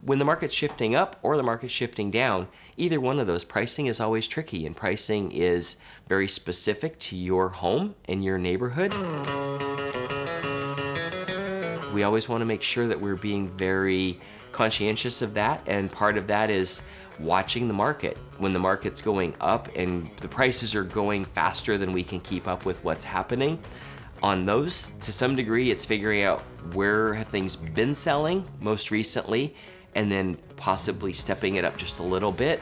when the market's shifting up or the market's shifting down, either one of those, pricing is always tricky, and pricing is very specific to your home and your neighborhood. We always want to make sure that we're being very conscientious of that, and part of that is watching the market. When the market's going up and the prices are going faster than we can keep up with what's happening, on those, to some degree, it's figuring out where have things been selling most recently, and then possibly stepping it up just a little bit.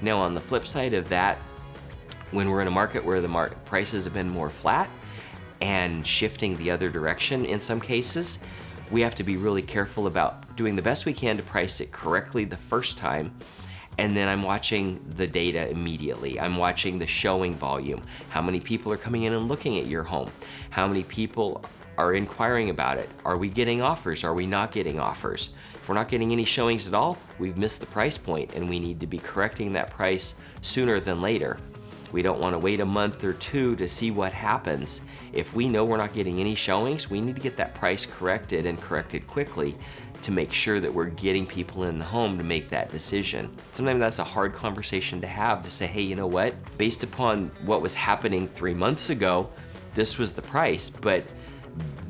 Now, on the flip side of that, when we're in a market where the prices have been more flat and shifting the other direction in some cases, we have to be really careful about doing the best we can to price it correctly the first time. And then I'm watching the data immediately. I'm watching the showing volume. How many people are coming in and looking at your home? How many people are inquiring about it? Are we getting offers? Are we not getting offers? If we're not getting any showings at all, we've missed the price point, and we need to be correcting that price sooner than later. We don't want to wait a month or two to see what happens. If we know we're not getting any showings, we need to get that price corrected, and corrected quickly, to make sure that we're getting people in the home to make that decision. Sometimes that's a hard conversation to have, to say, hey, you know what? Based upon what was happening 3 months ago, this was the price, but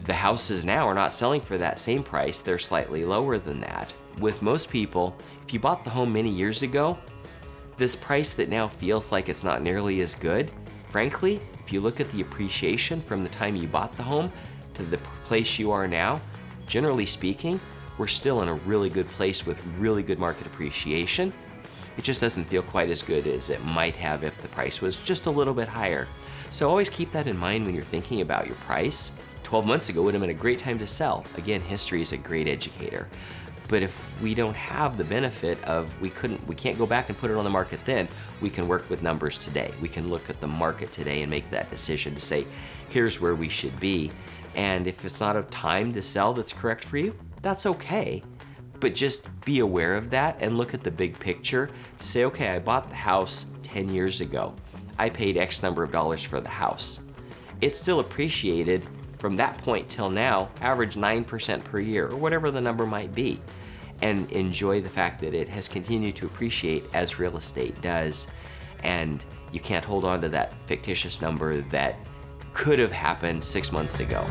the houses now are not selling for that same price. They're slightly lower than that. With most people, if you bought the home many years ago, this price that now feels like it's not nearly as good, frankly, if you look at the appreciation from the time you bought the home to the place you are now, generally speaking, we're still in a really good place with really good market appreciation. It just doesn't feel quite as good as it might have if the price was just a little bit higher. So always keep that in mind when you're thinking about your price. 12 months ago would have been a great time to sell. Again, history is a great educator. But if we don't have the benefit of, we can't go back and put it on the market then, we can work with numbers today. We can look at the market today and make that decision to say, here's where we should be. And if it's not a time to sell that's correct for you, that's okay. But just be aware of that and look at the big picture to say, okay, I bought the house 10 years ago. I paid X number of dollars for the house. It's still appreciated from that point till now, average 9% per year, or whatever the number might be. And enjoy the fact that it has continued to appreciate as real estate does. And you can't hold on to that fictitious number that could have happened 6 months ago.